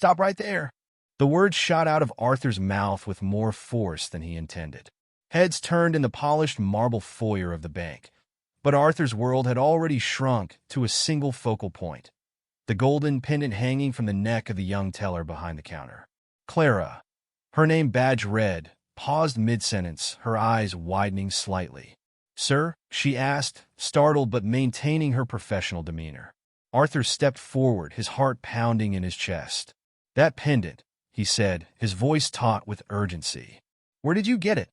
Stop right there. The words shot out of Arthur's mouth with more force than he intended. Heads turned in the polished marble foyer of the bank, but Arthur's world had already shrunk to a single focal point, the golden pendant hanging from the neck of the young teller behind the counter. Clara, her name badge red, paused mid-sentence, her eyes widening slightly. "Sir?" she asked, startled but maintaining her professional demeanor. Arthur stepped forward, his heart pounding in his chest. "That pendant," he said, his voice taut with urgency. "Where did you get it?"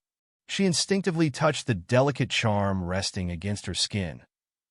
She instinctively touched the delicate charm resting against her skin,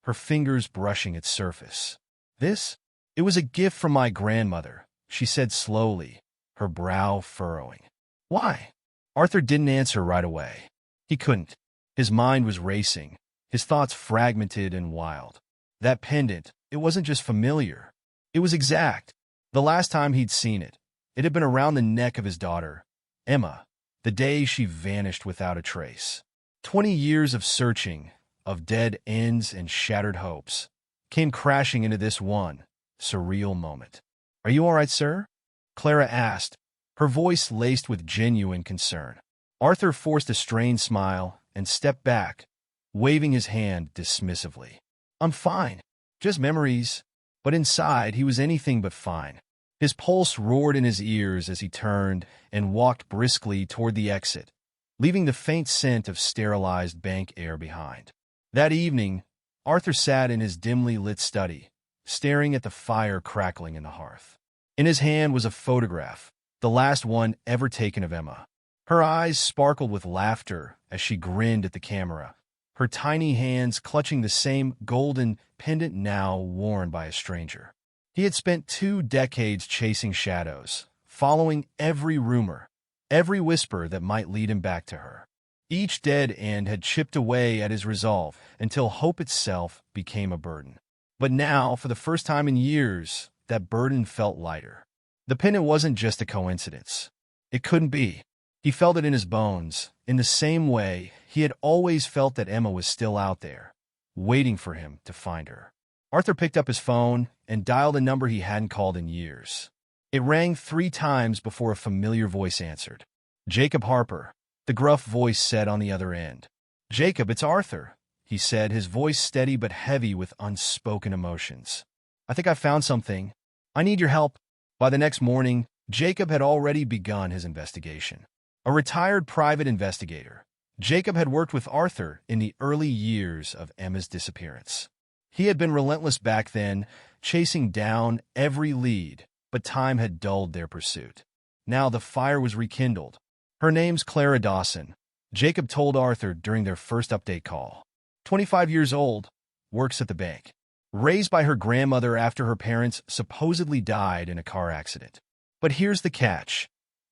her fingers brushing its surface. "This? It was a gift from my grandmother," she said slowly, her brow furrowing. "Why?" Arthur didn't answer right away. He couldn't. His mind was racing, his thoughts fragmented and wild. That pendant, it wasn't just familiar. It was exact. The last time he'd seen it, it had been around the neck of his daughter, Emma, the day she vanished without a trace. 20 years of searching, of dead ends and shattered hopes, came crashing into this one surreal moment. "Are you all right, sir?" Clara asked, her voice laced with genuine concern. Arthur forced a strained smile and stepped back, waving his hand dismissively. "I'm fine. Just memories." But inside, he was anything but fine. His pulse roared in his ears as he turned and walked briskly toward the exit, leaving the faint scent of sterilized bank air behind. That evening, Arthur sat in his dimly lit study, staring at the fire crackling in the hearth. In his hand was a photograph, the last one ever taken of Emma. Her eyes sparkled with laughter as she grinned at the camera, her tiny hands clutching the same golden pendant now worn by a stranger. He had spent 2 decades chasing shadows, following every rumor, every whisper that might lead him back to her. Each dead end had chipped away at his resolve until hope itself became a burden. But now, for the first time in years, that burden felt lighter. The pendant wasn't just a coincidence. It couldn't be. He felt it in his bones, in the same way he had always felt that Emma was still out there, waiting for him to find her. Arthur picked up his phone and dialed a number he hadn't called in years. It rang 3 times before a familiar voice answered. "Jacob Harper," the gruff voice said on the other end. "Jacob, it's Arthur," he said, his voice steady but heavy with unspoken emotions. "I think I found something. I need your help." By the next morning, Jacob had already begun his investigation. A retired private investigator, Jacob had worked with Arthur in the early years of Emma's disappearance. He had been relentless back then, chasing down every lead, but time had dulled their pursuit. Now the fire was rekindled. "Her name's Clara Dawson," Jacob told Arthur during their first update call. 25 years old, works at the bank. Raised by her grandmother after her parents supposedly died in a car accident. But here's the catch.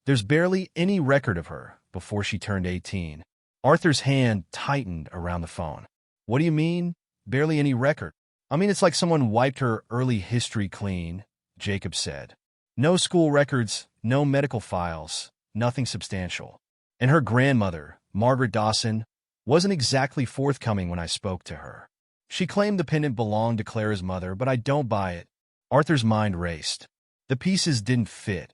There's barely any record of her before she turned 18. Arthur's hand tightened around the phone. "What do you mean, barely any record?" "I mean, it's like someone wiped her early history clean," Jacob said. "No school records, no medical files, nothing substantial. And her grandmother, Margaret Dawson, wasn't exactly forthcoming when I spoke to her. She claimed the pendant belonged to Clara's mother, but I don't buy it." Arthur's mind raced. The pieces didn't fit,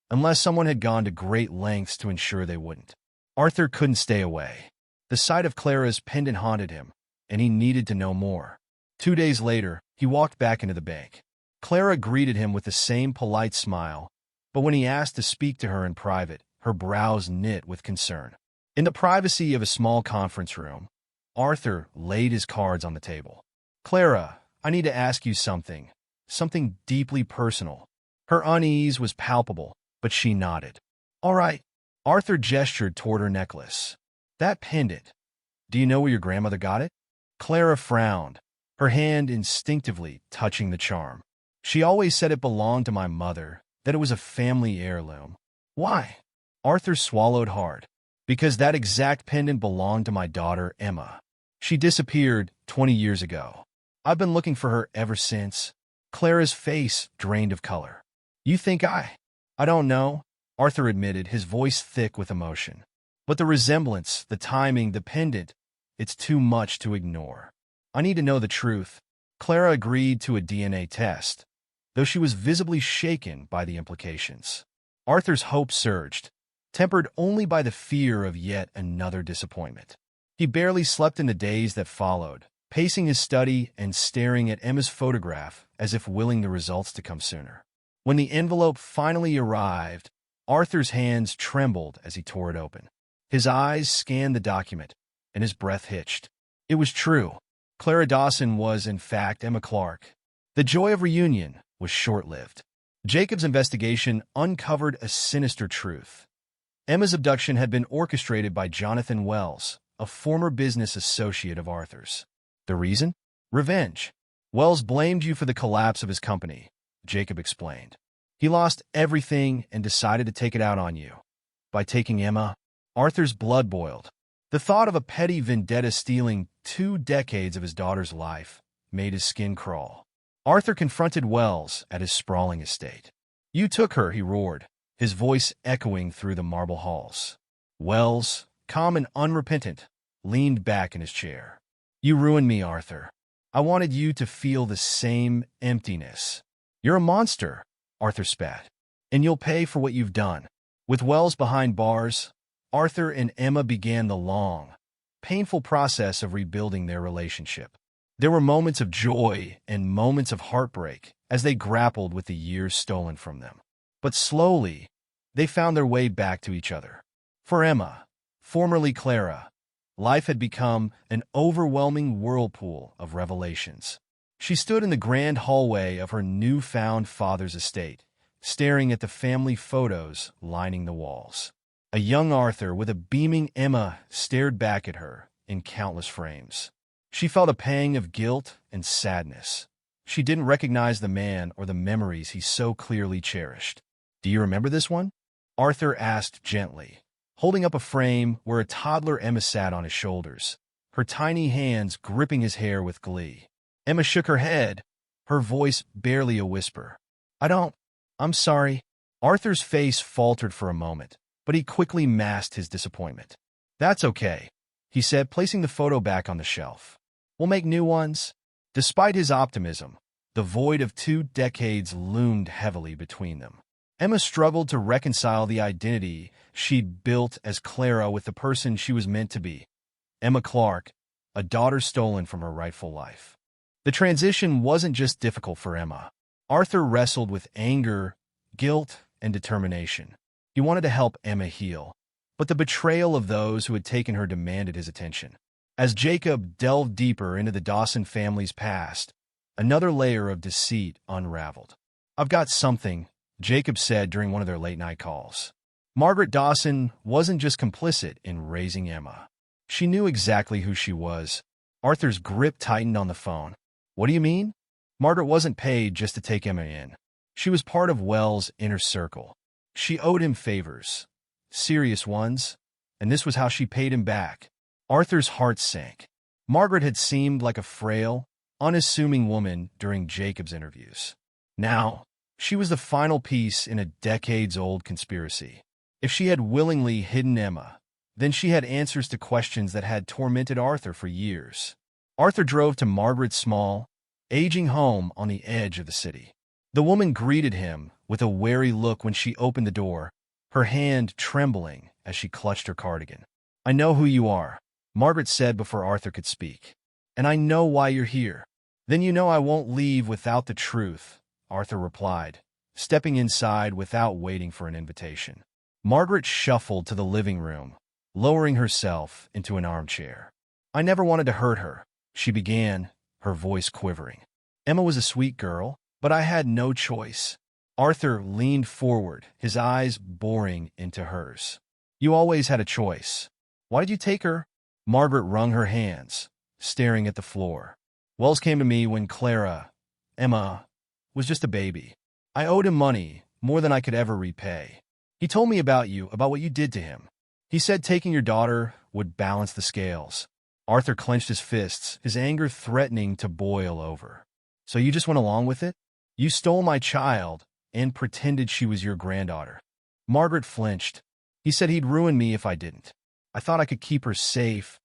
unless someone had gone to great lengths to ensure they wouldn't. Arthur couldn't stay away. The sight of Clara's pendant haunted him, and he needed to know more. 2 days later, he walked back into the bank. Clara greeted him with the same polite smile, but when he asked to speak to her in private, her brows knit with concern. In the privacy of a small conference room, Arthur laid his cards on the table. "Clara, I need to ask you something deeply personal." Her unease was palpable, but she nodded. "All right." Arthur gestured toward her necklace. "That pendant. Do you know where your grandmother got it?" Clara frowned, her hand instinctively touching the charm. "She always said it belonged to my mother, that it was a family heirloom." "Why?" Arthur swallowed hard. "Because that exact pendant belonged to my daughter, Emma. She disappeared 20 years ago. I've been looking for her ever since." Clara's face drained of color. "You think I don't know," Arthur admitted, his voice thick with emotion. "But the resemblance, the timing, the pendant, it's too much to ignore. I need to know the truth." Clara agreed to a DNA test, though she was visibly shaken by the implications. Arthur's hope surged, tempered only by the fear of yet another disappointment. He barely slept in the days that followed, pacing his study and staring at Emma's photograph as if willing the results to come sooner. When the envelope finally arrived, Arthur's hands trembled as he tore it open. His eyes scanned the document, and his breath hitched. It was true. Clara Dawson was, in fact, Emma Clark. The joy of reunion was short-lived. Jacob's investigation uncovered a sinister truth. Emma's abduction had been orchestrated by Jonathan Wells, a former business associate of Arthur's. The reason? Revenge. Wells blamed you for the collapse of his company, Jacob explained. He lost everything and decided to take it out on you. By taking Emma, Arthur's blood boiled. The thought of a petty vendetta stealing 2 decades of his daughter's life made his skin crawl. Arthur confronted Wells at his sprawling estate. You took her, he roared, his voice echoing through the marble halls. Wells, calm and unrepentant, leaned back in his chair. You ruined me, Arthur. I wanted you to feel the same emptiness. You're a monster, Arthur spat, and you'll pay for what you've done. With Wells behind bars, Arthur and Emma began the long, painful process of rebuilding their relationship. There were moments of joy and moments of heartbreak as they grappled with the years stolen from them. But slowly, they found their way back to each other. For Emma, formerly Clara, life had become an overwhelming whirlpool of revelations. She stood in the grand hallway of her newfound father's estate, staring at the family photos lining the walls. A young Arthur with a beaming Emma stared back at her in countless frames. She felt a pang of guilt and sadness. She didn't recognize the man or the memories he so clearly cherished. Do you remember this one? Arthur asked gently, holding up a frame where a toddler Emma sat on his shoulders, her tiny hands gripping his hair with glee. Emma shook her head, her voice barely a whisper. I'm sorry. Arthur's face faltered for a moment, but he quickly masked his disappointment. That's okay, he said, placing the photo back on the shelf. We'll make new ones. Despite his optimism, the void of 2 decades loomed heavily between them. Emma struggled to reconcile the identity she'd built as Clara with the person she was meant to be, Emma Clark, a daughter stolen from her rightful life. The transition wasn't just difficult for Emma. Arthur wrestled with anger, guilt, and determination. He wanted to help Emma heal, but the betrayal of those who had taken her demanded his attention. As Jacob delved deeper into the Dawson family's past, another layer of deceit unraveled. I've got something, Jacob said during one of their late-night calls. Margaret Dawson wasn't just complicit in raising Emma. She knew exactly who she was. Arthur's grip tightened on the phone. What do you mean? Margaret wasn't paid just to take Emma in. She was part of Wells' inner circle. She owed him favors, serious ones, and this was how she paid him back. Arthur's heart sank. Margaret had seemed like a frail, unassuming woman during Jacob's interviews. Now, she was the final piece in a decades-old conspiracy. If she had willingly hidden Emma, then she had answers to questions that had tormented Arthur for years. Arthur drove to Margaret's small, aging home on the edge of the city. The woman greeted him with a wary look when she opened the door, her hand trembling as she clutched her cardigan. I know who you are, Margaret said before Arthur could speak. And I know why you're here. Then you know I won't leave without the truth, Arthur replied, stepping inside without waiting for an invitation. Margaret shuffled to the living room, lowering herself into an armchair. I never wanted to hurt her, she began, her voice quivering. Emma was a sweet girl, but I had no choice. Arthur leaned forward, his eyes boring into hers. You always had a choice. Why did you take her? Margaret wrung her hands, staring at the floor. Wells came to me when Emma, was just a baby. I owed him money, more than I could ever repay. He told me about you, about what you did to him. He said taking your daughter would balance the scales. Arthur clenched his fists, his anger threatening to boil over. So you just went along with it? You stole my child and pretended she was your granddaughter. Margaret flinched. He said he'd ruin me if I didn't. I thought I could keep her safe,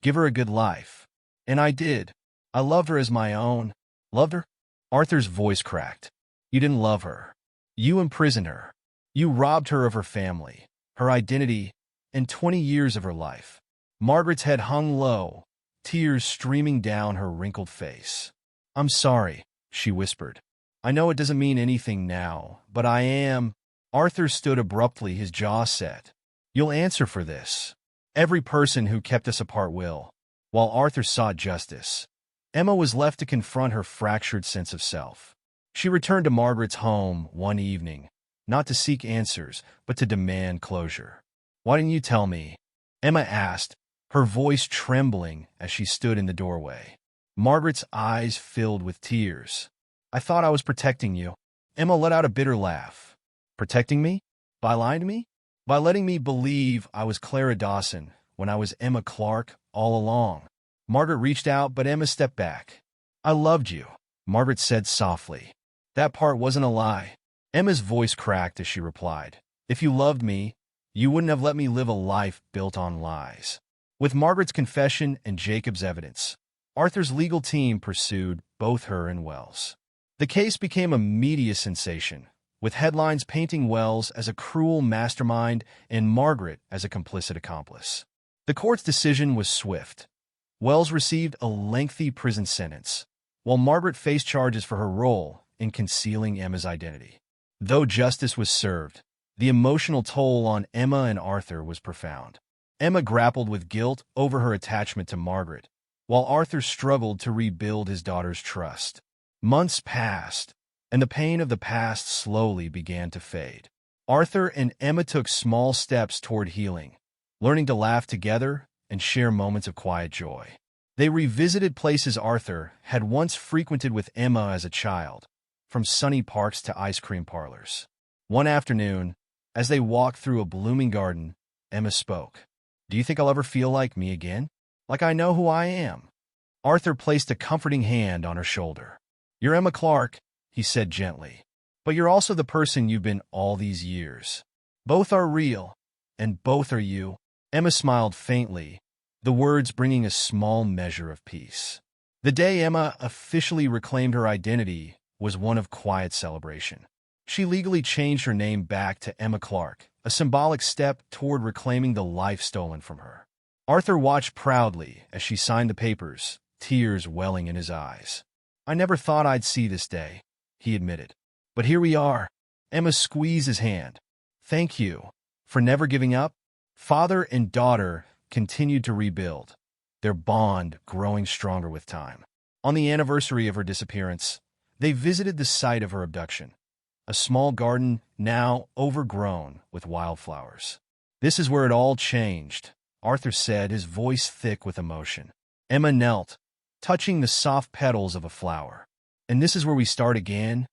give her a good life. And I did. I loved her as my own. Loved her? Arthur's voice cracked. You didn't love her. You imprisoned her. You robbed her of her family, her identity, and 20 years of her life. Margaret's head hung low, tears streaming down her wrinkled face. I'm sorry, she whispered. I know it doesn't mean anything now, but I am. Arthur stood abruptly, his jaw set. You'll answer for this. Every person who kept us apart will. While Arthur sought justice, Emma was left to confront her fractured sense of self. She returned to Margaret's home one evening, not to seek answers, but to demand closure. Why didn't you tell me? Emma asked, her voice trembling as she stood in the doorway. Margaret's eyes filled with tears. I thought I was protecting you. Emma let out a bitter laugh. Protecting me? By lying to me? By letting me believe I was Clara Dawson when I was Emma Clark all along. Margaret reached out, but Emma stepped back. I loved you, Margaret said softly. That part wasn't a lie. Emma's voice cracked as she replied. If you loved me, you wouldn't have let me live a life built on lies. With Margaret's confession and Jacob's evidence, Arthur's legal team pursued both her and Wells. The case became a media sensation, with headlines painting Wells as a cruel mastermind and Margaret as a complicit accomplice. The court's decision was swift. Wells received a lengthy prison sentence, while Margaret faced charges for her role in concealing Emma's identity. Though justice was served, the emotional toll on Emma and Arthur was profound. Emma grappled with guilt over her attachment to Margaret, while Arthur struggled to rebuild his daughter's trust. Months passed, and the pain of the past slowly began to fade. Arthur and Emma took small steps toward healing, learning to laugh together and share moments of quiet joy. They revisited places Arthur had once frequented with Emma as a child, from sunny parks to ice cream parlors. One afternoon, as they walked through a blooming garden, Emma spoke. Do you think I'll ever feel like me again? Like I know who I am? Arthur placed a comforting hand on her shoulder. You're Emma Clark, he said gently. But you're also the person you've been all these years. Both are real, and both are you. Emma smiled faintly, the words bringing a small measure of peace. The day Emma officially reclaimed her identity was one of quiet celebration. She legally changed her name back to Emma Clark, a symbolic step toward reclaiming the life stolen from her. Arthur watched proudly as she signed the papers, tears welling in his eyes. I never thought I'd see this day, he admitted. But here we are. Emma squeezed his hand. Thank you for never giving up. Father and daughter continued to rebuild, their bond growing stronger with time. On the anniversary of her disappearance, they visited the site of her abduction, a small garden now overgrown with wildflowers. This is where it all changed, Arthur said, his voice thick with emotion. Emma knelt, touching the soft petals of a flower. And this is where we start again,